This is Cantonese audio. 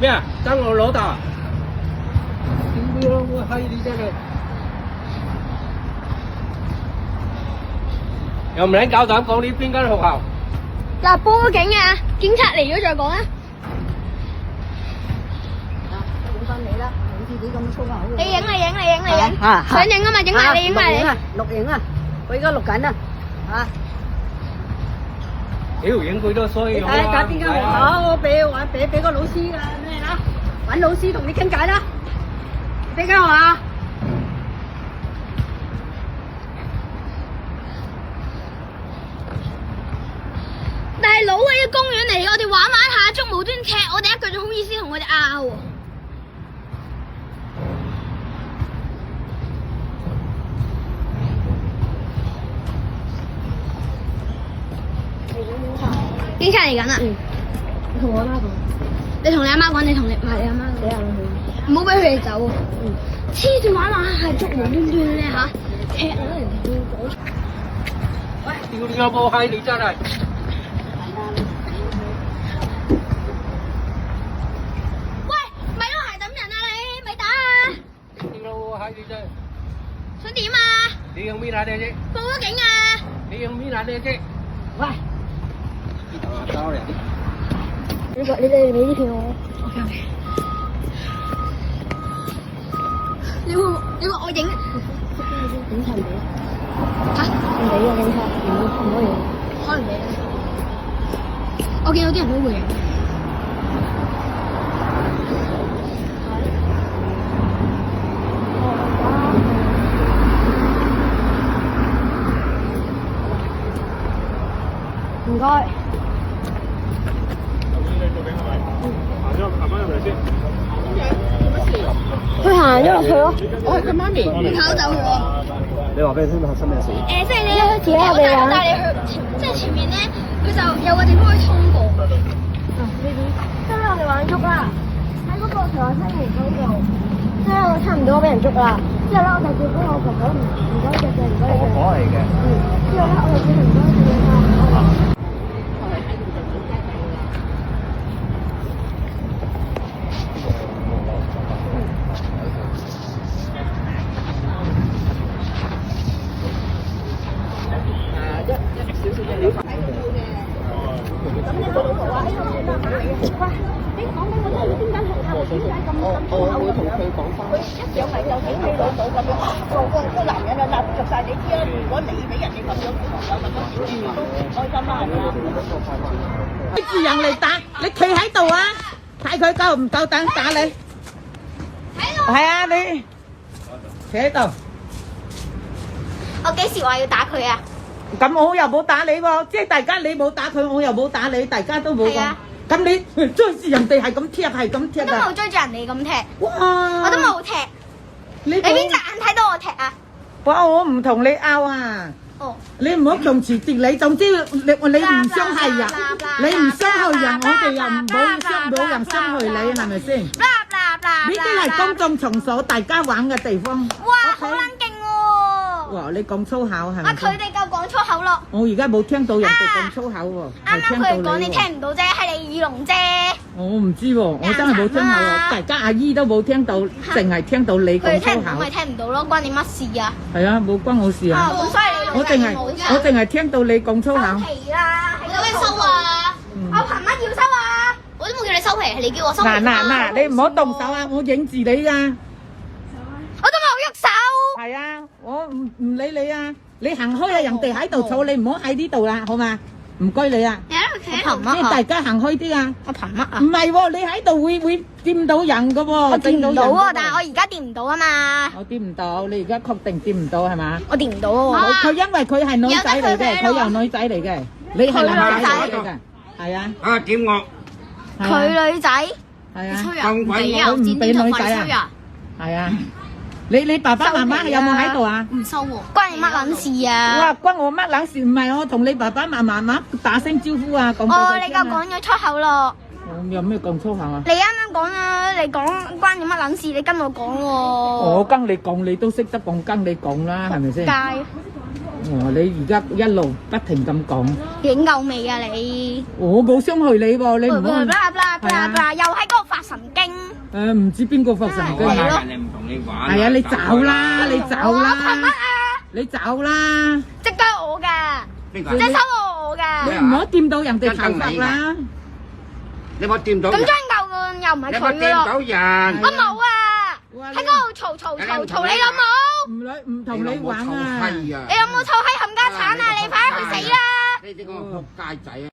咩啊？爭我老豆啊？屌你老母閪！你真係又唔撚夠膽講呢邊間學校？嗱，報警啊！警察嚟咗再講啊！影翻你啦，好似你咁粗口。你影，想影啊嘛，影埋你，影埋你。錄影啊！我而家錄緊啊！嚇！屌，影佢都衰用啦！睇邊間學校，我俾個老師啊咩啦？揾老師同你傾偈啦！邊間學校？大佬啊，呢個公園嚟，我哋玩下，捉無端踢我哋一腳，仲好意思同我哋拗喎？警察嚟緊啦！同我媽講。你同你阿媽講，你同你阿媽講。唔好俾佢哋走啊！黐住玩下，係捉無端端咧嚇，踢我人哋會講。喂，屌你老母閪！你真係〜你真想點啊？你用邊下你啫？報咗警啊！你用邊下你啫？喂，收人。你哋俾啲票我。OK。你話我影？警察唔俾。嚇？唔俾啊！警察唔可以。可能俾。我見有啲人都會影。唔該。行翻入嚟先。佢行咗落去咯。我係佢媽咪。你跑走佢喎。你話俾佢聽發生咩事？即係你一開始咧，我帶你去，即係前面咧，佢就有個地方可以通過。呢啲，今日我哋玩捉啦，喺嗰個台灣西湖嗰度，即係我差唔多俾人捉啦。之後咧，我就叫嗰個婆婆唔該隻嘅，唔該隻。婆婆嚟嘅。之後咧，我就叫佢唔該隻嘅。啲字人嚟打，你企喺度啊！睇佢夠唔夠膽打你？係啊，你企喺度。我幾時話要打佢啊？咁我又冇打你喎，即係大家你冇打佢，我又冇打你，大家都冇講。咁你追住人哋係咁踢，係咁踢啊！都冇追住人哋咁踢，哇！我都冇踢。你邊隻眼睇到我踢啊？哇！我唔同你拗啊！哦，你唔好強詞奪理，總之你唔傷害人，你唔傷害人，我哋又冇人傷害你，係咪先？呢啲係公眾場所，大家玩嘅地方。哇，好撚勁喎！哇！你講粗口係咪？啊，佢哋夠講粗口咯。我而家冇聽到人哋講粗口喎，啱啱佢哋講你聽唔到啫，係你耳聾啫。我唔知喎，我真係冇聽到喎，大家阿姨都冇聽到，淨係聽到你講粗口。佢哋聽唔到咪聽唔到咯，關你乜事啊？係啊，冇關我事啊。咁所以你我淨係聽到你講粗口。收皮啦！你有咩收啊？我憑乜要收啊？我都冇叫你收皮，係你叫我收皮。嗱，你唔好動手啊！我影住你㗎。我都冇喐手。係啊，我唔理你啊！你行開啊！人哋喺度坐，你唔好喺呢度啦，好嘛？唔該你啊！我憑乜即係大家行開啲啊！我憑乜啊？唔係喎，你喺度會掂到人㗎喎。我掂唔到喎，但係我而家掂唔到啊嘛。我掂唔到，你而家確定掂唔到係嘛？我掂唔到喎。佢因為佢係女仔嚟嘅，佢又女仔嚟嘅，你係男仔嚟嘅，係啊。啊！點我？佢女仔。係啊。咁鬼佢唔俾女仔啊。係啊。你爸爸媽媽有冇喺度啊？唔收喎，關你乜撚事啊？哇！關我乜撚事？唔係我同你爸爸媽媽打聲招呼啊，講哦，你夠講咗粗口咯。有咩講粗口啊？你啱啱講啊，你講關你乜撚事？你跟我講喎。我跟你講，你都識得講，跟你講啦，係咪先？街。哦，你而家一路不停咁講，影夠未啊你？我冇傷害你喎，你唔好。又喺嗰度發神經。誒，唔知邊個發神經啊？人哋唔同你玩。係啊，你走啦，你走我憑乜啦，啊？你走啦，隻腳我㗎，邊個？隻手我㗎。你唔好掂到人哋頭髮啦。你冇掂到人。咁將舊嘅又唔係你冇佢㗎咯。掂到人。我冇啊！哇喺嗰度嘈你有冇？唔同你玩啊！你有冇臭閪冚家鏟啊？你快啲去死啦！呢啲咁嘅仆街仔啊！